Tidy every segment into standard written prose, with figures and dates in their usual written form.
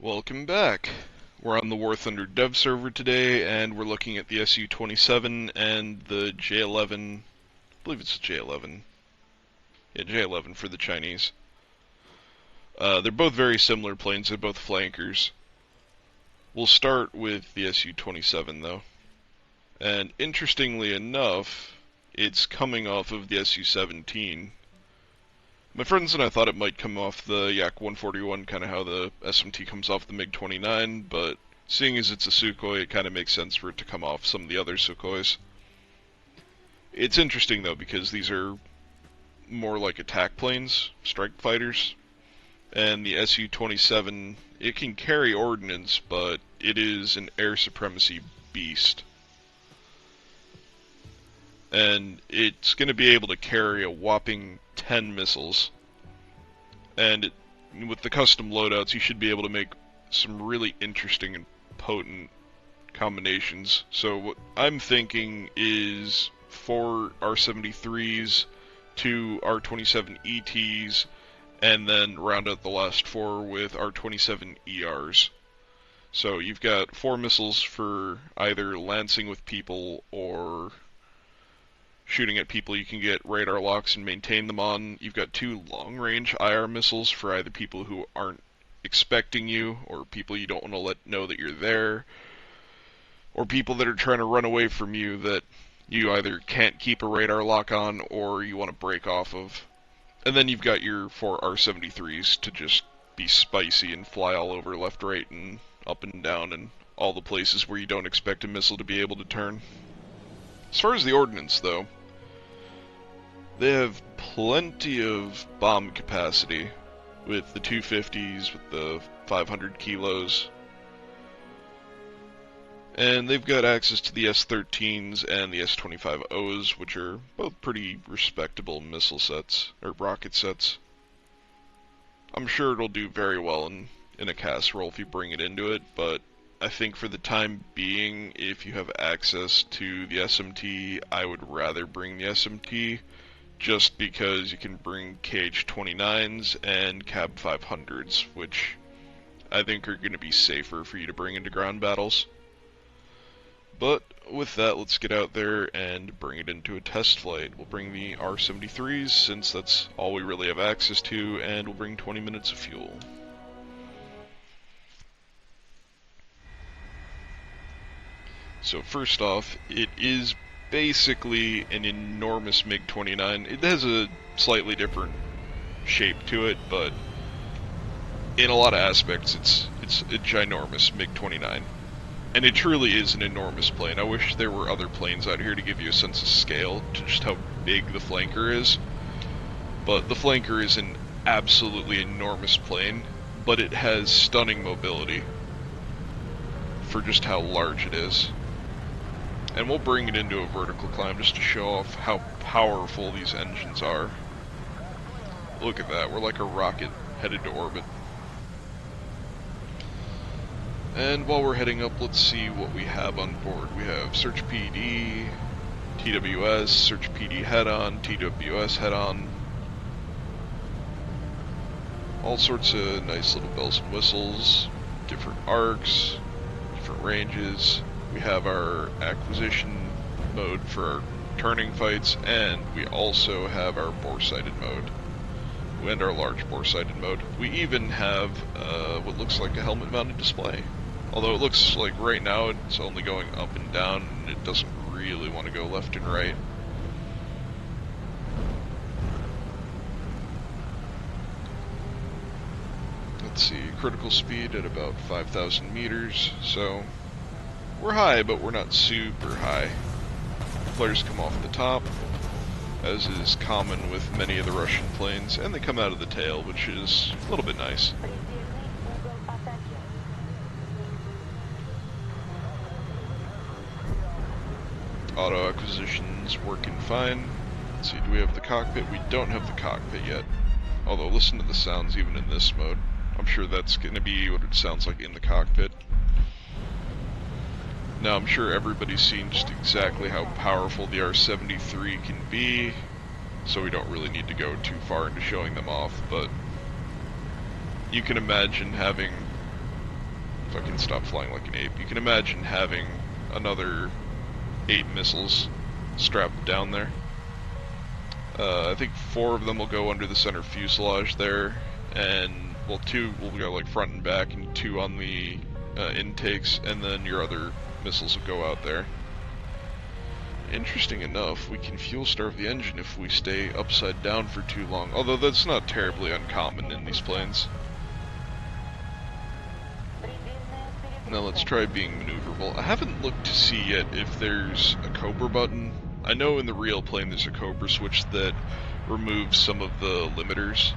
Welcome back. We're on the Warthunder Devserver today, and we're looking at the SU-27 and the J-11. I believe it's the J-11. Yeah, J-11 for the Chinese. They're both very similar planes. They're both flankers. We'll start with the SU-27, though. And interestingly enough, it's coming off of the SU-17. My friends and I thought it might come off the Yak 141, kind of how the SMT comes off the MiG-29, but seeing as it's a Sukhoi, it kind of makes sense for it to come off some of the other Sukhois. It's interesting, though, because these are more like attack planes, strike fighters, and the Su-27, it can carry ordnance, but it is an air supremacy beast. And it's going to be able to carry a whopping 10 missiles. And with the custom loadouts, you should be able to make some really interesting and potent combinations. So what I'm thinking is 4 R-73s, 2 R-27 ETs, and then round out the last 4 with R-27 ERs. So you've got 4 missiles for either lancing with people or shooting at people you can get radar locks and maintain them on. You've got 2 long-range IR missiles for either people who aren't expecting you, or people you don't want to let know that you're there, or people that are trying to run away from you that you either can't keep a radar lock on or you want to break off of. And then you've got your 4 R-73s to just be spicy and fly all over left, right, and up and down, and all the places where you don't expect a missile to be able to turn. As far as the ordnance, though, they have plenty of bomb capacity with the 250s, with the 500 kilos. And they've got access to the S-13s and the S-25Os, which are both pretty respectable missile sets, or rocket sets. I'm sure it'll do very well in a casserole if you bring it into it, but I think for the time being, if you have access to the SMT, I would rather bring the SMT, just because you can bring KH-29s and Cab 500s, which I think are going to be safer for you to bring into ground battles. But with that, let's get out there and bring it into a test flight. We'll bring the R-73s, since that's all we really have access to, and we'll bring 20 minutes of fuel. So first off, it is basically an enormous MiG-29. It has a slightly different shape to it, but in a lot of aspects it's a ginormous MiG-29. And it truly is an enormous plane. I wish there were other planes out here to give you a sense of scale to just how big the flanker is. But the flanker is an absolutely enormous plane, but it has stunning mobility for just how large it is. And we'll bring it into a vertical climb just to show off how powerful these engines are. Look at that, we're like a rocket headed to orbit. And while we're heading up, let's see what we have on board. We have Search PD, TWS, Search PD head-on, TWS head-on. All sorts of nice little bells and whistles, different arcs, different ranges. We have our acquisition mode for our turning fights, and we also have our bore-sighted mode, and our large bore-sighted mode. We even have what looks like a helmet-mounted display. Although it looks like right now it's only going up and down, and it doesn't really want to go left and right. Let's see, critical speed at about 5,000 meters, so we're high, but we're not super high. Flares come off the top, as is common with many of the Russian planes, and they come out of the tail, which is a little bit nice. Auto acquisition's working fine. Let's see, do we have the cockpit? We don't have the cockpit yet. Although, listen to the sounds even in this mode. I'm sure that's going to be what it sounds like in the cockpit. Now, I'm sure everybody's seen just exactly how powerful the R-73 can be, so we don't really need to go too far into showing them off, but you can imagine having if I can stop flying like an ape. You can imagine having another 8 missiles strapped down there. I think 4 of them will go under the center fuselage there, and, well, 2 will go like front and back, and 2 on the intakes, and then your other missiles will go out there. Interesting enough, we can fuel starve the engine if we stay upside down for too long, although that's not terribly uncommon in these planes. Now let's try being maneuverable. I haven't looked to see yet if there's a Cobra button. I know in the real plane there's a Cobra switch that removes some of the limiters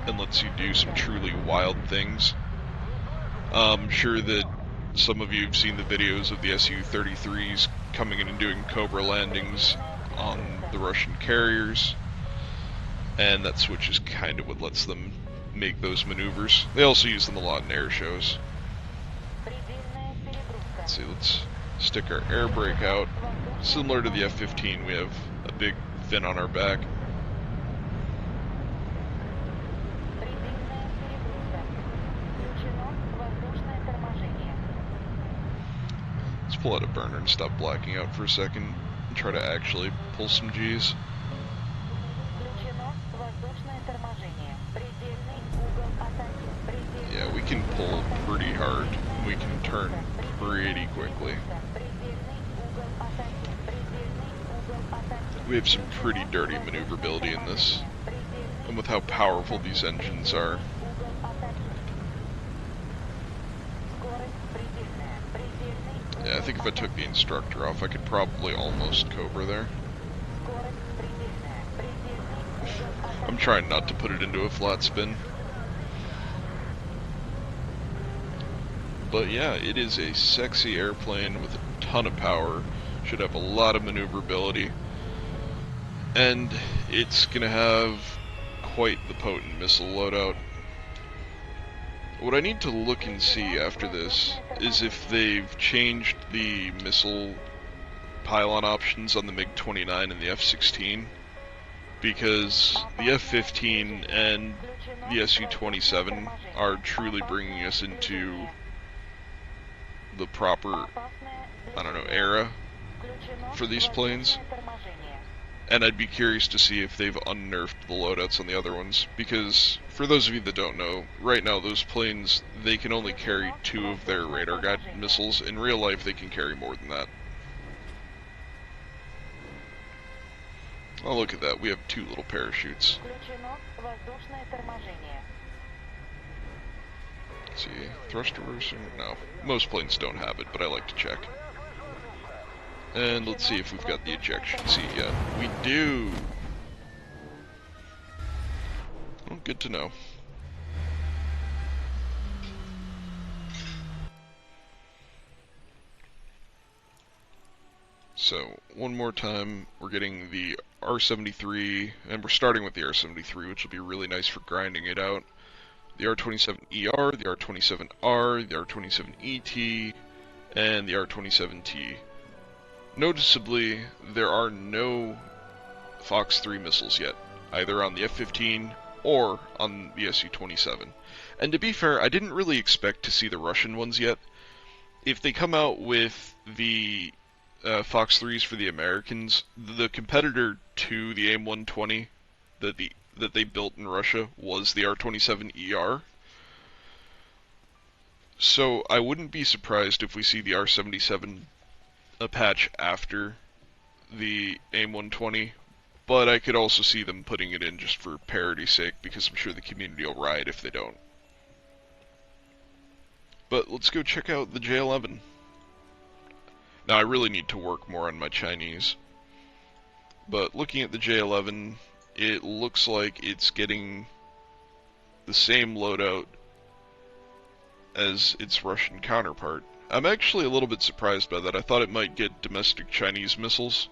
and lets you do some truly wild things. I'm sure that some of you have seen the videos of the Su-33s coming in and doing Cobra landings on the Russian carriers, and that switch is kind of what lets them make those maneuvers. They also use them a lot in air shows. Let's see, let's stick our air brake out. Similar to the F-15, we have a big fin on our back. Let's pull out a burner and stop blacking out for a second and try to actually pull some G's. Yeah, we can pull pretty hard. We can turn pretty quickly. We have some pretty dirty maneuverability in this, and with how powerful these engines are. Yeah, I think if I took the instructor off, I could probably almost Cobra there. I'm trying not to put it into a flat spin. But yeah, it is a sexy airplane with a ton of power, should have a lot of maneuverability, and it's gonna have quite the potent missile loadout. What I need to look and see after this is if they've changed the missile pylon options on the MiG-29 and the F-16, because the F-15 and the Su-27 are truly bringing us into the proper, I don't know, era for these planes. And I'd be curious to see if they've unnerfed the loadouts on the other ones, because for those of you that don't know, right now those planes, they can only carry 2 of their radar guided missiles. In real life they can carry more than that. Oh, look at that, we have 2 little parachutes. Let's see, thrust reversing? No, most planes don't have it, but I like to check. And let's see if we've got the ejection seat yet. We do! Well, good to know. So, one more time, we're getting the R-73, and we're starting with the R-73, which will be really nice for grinding it out. The R-27ER, the R-27R, the R-27ET, and the R-27T. Noticeably, there are no Fox 3 missiles yet, either on the F-15 or on the Su-27. And to be fair, I didn't really expect to see the Russian ones yet. If they come out with the Fox 3s for the Americans, the competitor to the AIM-120 that they built in Russia was the R-27ER. So I wouldn't be surprised if we see the R-77 a patch after the AIM-120, but I could also see them putting it in just for parity's sake, because I'm sure the community will riot if they don't. But let's go check out the J-11. Now I really need to work more on my Chinese, but looking at the J-11, it looks like it's getting the same loadout as its Russian counterpart. I'm actually a little bit surprised by that. I thought it might get domestic Chinese missiles.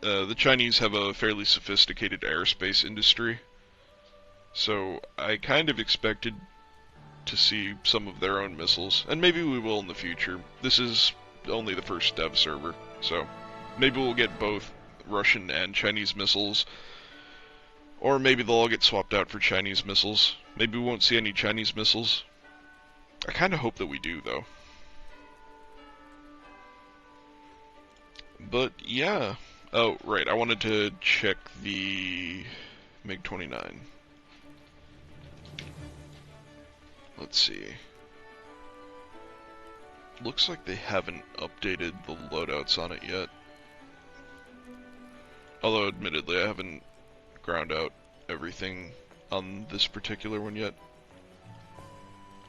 The Chinese have a fairly sophisticated aerospace industry, so I kind of expected to see some of their own missiles, and maybe we will in the future. This is only the first Devserver, so maybe we'll get both Russian and Chinese missiles, or maybe they'll all get swapped out for Chinese missiles. Maybe we won't see any Chinese missiles. I kind of hope that we do, though. But, yeah. Oh, right, I wanted to check the MiG-29. Let's see. Looks like they haven't updated the loadouts on it yet. Although, admittedly, I haven't ground out everything on this particular one yet.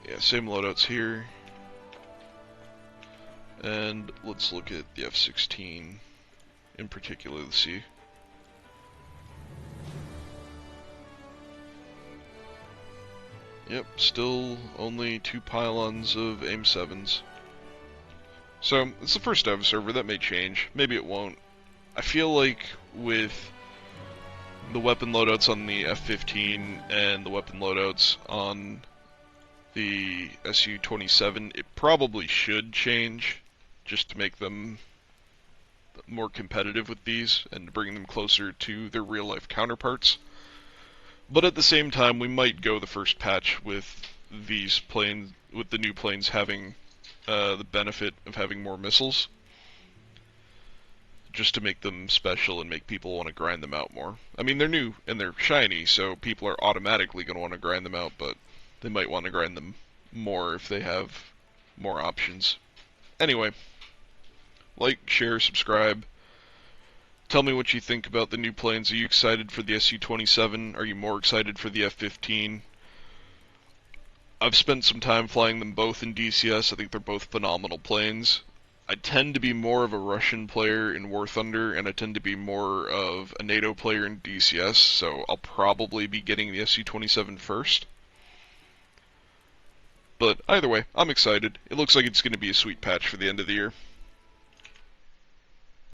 Yeah, same loadouts here. And let's look at the F-16 in particular to see. Yep, still only 2 pylons of AIM-7s. So, it's the first Devserver. That may change. Maybe it won't. I feel like with the weapon loadouts on the F-15 and the weapon loadouts on the Su-27, it probably should change just to make them more competitive with these and to bring them closer to their real-life counterparts. But at the same time, we might go the first patch with these planes, with the new planes having the benefit of having more missiles, just to make them special and make people want to grind them out more. I mean, they're new and they're shiny, so people are automatically going to want to grind them out, but they might want to grind them more if they have more options. Anyway, like, share, subscribe. Tell me what you think about the new planes. Are you excited for the Su-27? Are you more excited for the F-15? I've spent some time flying them both in DCS. I think they're both phenomenal planes. I tend to be more of a Russian player in Warthunder, and I tend to be more of a NATO player in DCS, so I'll probably be getting the Su-27 first. But either way, I'm excited. It looks like it's going to be a sweet patch for the end of the year.